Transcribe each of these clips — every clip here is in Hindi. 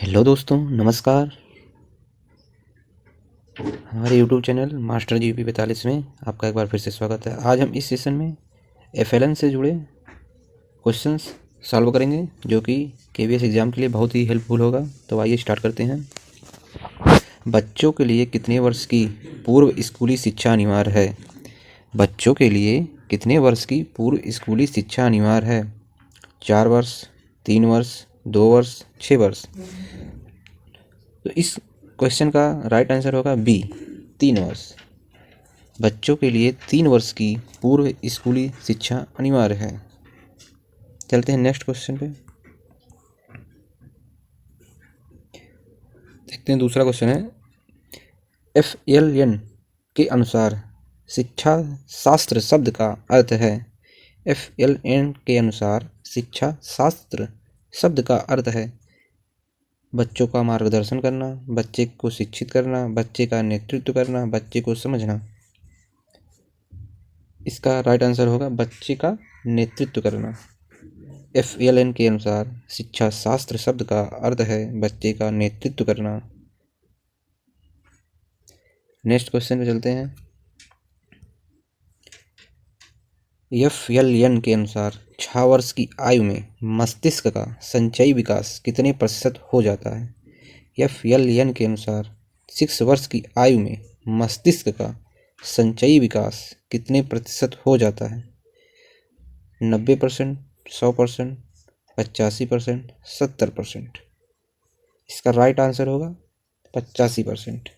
हेलो दोस्तों, नमस्कार। हमारे यूट्यूब चैनल मास्टर जीपी 45 में आपका एक बार फिर से स्वागत है। आज हम इस सेशन में एफएलएन से जुड़े क्वेश्चंस सॉल्व करेंगे जो कि केवीएस एग्ज़ाम के लिए बहुत ही हेल्पफुल होगा। तो आइए स्टार्ट करते हैं। बच्चों के लिए कितने वर्ष की पूर्व स्कूली शिक्षा अनिवार्य है? बच्चों के लिए कितने वर्ष की पूर्व स्कूली शिक्षा अनिवार्य है? 4 वर्ष, 3 वर्ष, 2 वर्ष, 6 वर्ष। तो इस क्वेश्चन का राइट आंसर होगा बी, 3 वर्ष। बच्चों के लिए 3 वर्ष की पूर्व स्कूली शिक्षा अनिवार्य है। चलते हैं नेक्स्ट क्वेश्चन पे। देखते हैं दूसरा क्वेश्चन है, एफएलएन के अनुसार शिक्षा शास्त्र शब्द का अर्थ है। एफएलएन के अनुसार शिक्षा शास्त्र शब्द का अर्थ है बच्चों का मार्गदर्शन करना, बच्चे को शिक्षित करना, बच्चे का नेतृत्व करना, बच्चे को समझना। इसका राइट आंसर होगा बच्चे का नेतृत्व करना। एफएलएन के अनुसार शिक्षा शास्त्र शब्द का अर्थ है बच्चे का नेतृत्व करना। नेक्स्ट क्वेश्चन पे चलते हैं। एफएलएन के अनुसार 6 वर्ष की आयु में मस्तिष्क का संचयी विकास कितने प्रतिशत हो जाता है? एफएलएन के अनुसार 6 वर्ष की आयु में मस्तिष्क का संचयी विकास कितने प्रतिशत हो जाता है? 90%, 100%, 85%, 70%। इसका राइट आंसर होगा 85%।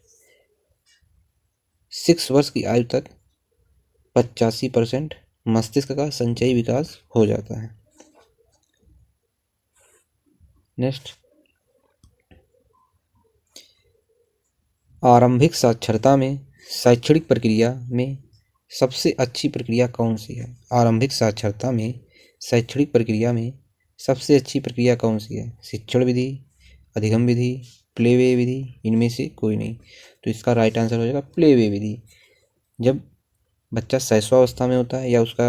6 वर्ष की आयु तक 85% मस्तिष्क का संचयी विकास हो जाता है। नेक्स्ट, आरंभिक साक्षरता में शैक्षणिक प्रक्रिया में सबसे अच्छी प्रक्रिया कौन सी है? आरंभिक साक्षरता में शैक्षणिक प्रक्रिया में सबसे अच्छी प्रक्रिया कौन सी है? शिक्षण विधि, अधिगम विधि, प्लेवे विधि, इनमें से कोई नहीं। तो इसका राइट आंसर हो जाएगा प्लेवे विधि। जब बच्चा शैशवावस्था में होता है या उसका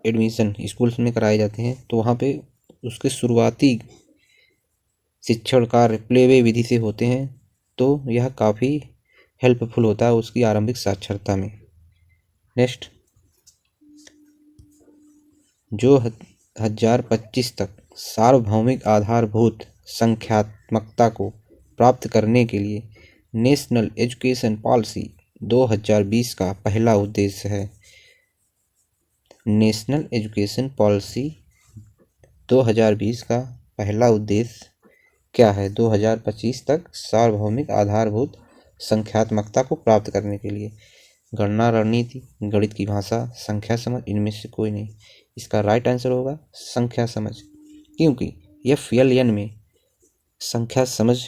एडमिशन स्कूल में कराए जाते हैं तो वहाँ पे उसके शुरुआती शिक्षण कार्य प्लेवे विधि से होते हैं, तो यह काफ़ी हेल्पफुल होता है उसकी आरंभिक साक्षरता में। नेक्स्ट, जो 2025 तक सार्वभौमिक आधारभूत संख्यात्मकता को प्राप्त करने के लिए नेशनल एजुकेशन पॉलिसी 2020 का पहला उद्देश्य है। नेशनल एजुकेशन पॉलिसी 2020 का पहला उद्देश्य क्या है? 2025 तक सार्वभौमिक आधारभूत संख्यात्मकता को प्राप्त करने के लिए गणना रणनीति, गणित की भाषा, संख्या समझ, इनमें से कोई नहीं। इसका राइट आंसर होगा संख्या समझ, क्योंकि एफएलएन में संख्या समझ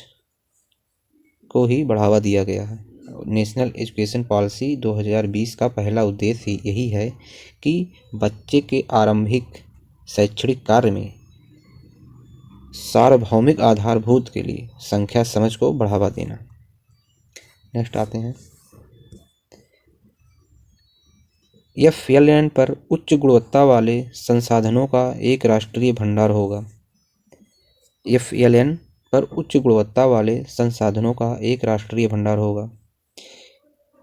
को ही बढ़ावा दिया गया है। नेशनल एजुकेशन पॉलिसी 2020 का पहला उद्देश्य यही है कि बच्चे के आरंभिक शैक्षणिक कार्य में सार्वभौमिक आधारभूत के लिए संख्या समझ को बढ़ावा देना। नेक्स्ट आते हैं, एफएलएन पर उच्च गुणवत्ता वाले संसाधनों का एक राष्ट्रीय भंडार होगा। एफएलएन पर उच्च गुणवत्ता वाले संसाधनों का एक राष्ट्रीय भंडार होगा।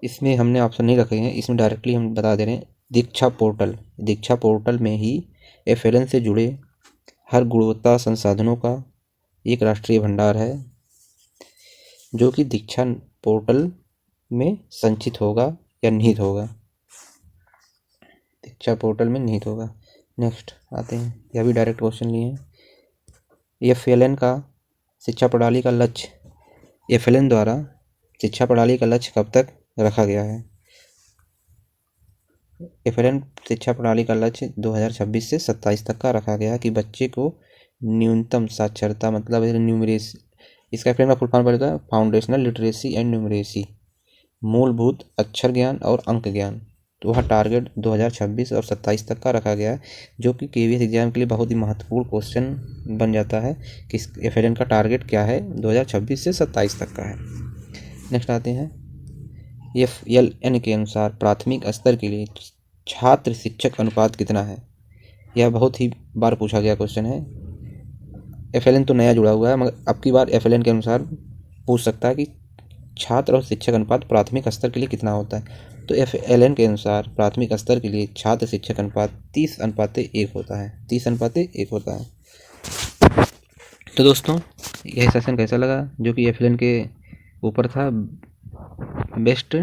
इसमें हमने ऑप्शन नहीं रखे हैं, इसमें डायरेक्टली हम बता दे रहे हैं दीक्षा पोर्टल। दीक्षा पोर्टल में ही एफएलएन से जुड़े हर गुणवत्ता संसाधनों का एक राष्ट्रीय भंडार है जो कि दीक्षा पोर्टल में संचित होगा या निहित होगा। दीक्षा पोर्टल में निहित होगा। नेक्स्ट आते हैं, यह भी डायरेक्ट क्वेश्चन लिए हैं। एफएलएन का शिक्षा प्रणाली का लक्ष्य, एफएलएन द्वारा शिक्षा प्रणाली का लक्ष्य कब तक रखा गया है? एफएलएन शिक्षा प्रणाली का लक्ष्य 2026 से 27 तक का रखा गया है कि बच्चे को न्यूनतम साक्षरता मतलब न्यूमरेसी, इसका एफएलएन का फुल फॉर्म पड़ता है फाउंडेशनल लिटरेसी एंड न्यूमरेसी, मूलभूत अक्षर ज्ञान और अंक ज्ञान। तो वह टारगेट 2026 और 27 तक का रखा गया है, जो कि केवीएस एग्जाम के लिए बहुत ही महत्वपूर्ण क्वेश्चन बन जाता है कि एफएलएन का टारगेट क्या है 2026 से 27 तक का है। नेक्स्ट आते हैं, एफएलएन के अनुसार प्राथमिक स्तर के लिए छात्र शिक्षक अनुपात कितना है? यह बहुत ही बार पूछा गया क्वेश्चन है। FLN तो नया जुड़ा हुआ है, मगर अब की बार FLN के अनुसार पूछ सकता है कि छात्र और शिक्षक अनुपात प्राथमिक स्तर के लिए कितना होता है। तो FLN के अनुसार प्राथमिक स्तर के लिए छात्र शिक्षक अनुपात 30:1 होता है। 30:1 होता है। तो दोस्तों, यह सेशन कैसा लगा, जो कि FLN के ऊपर था। बेस्ट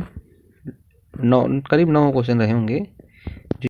9 करीब 9 क्वेश्चन रहे होंगे।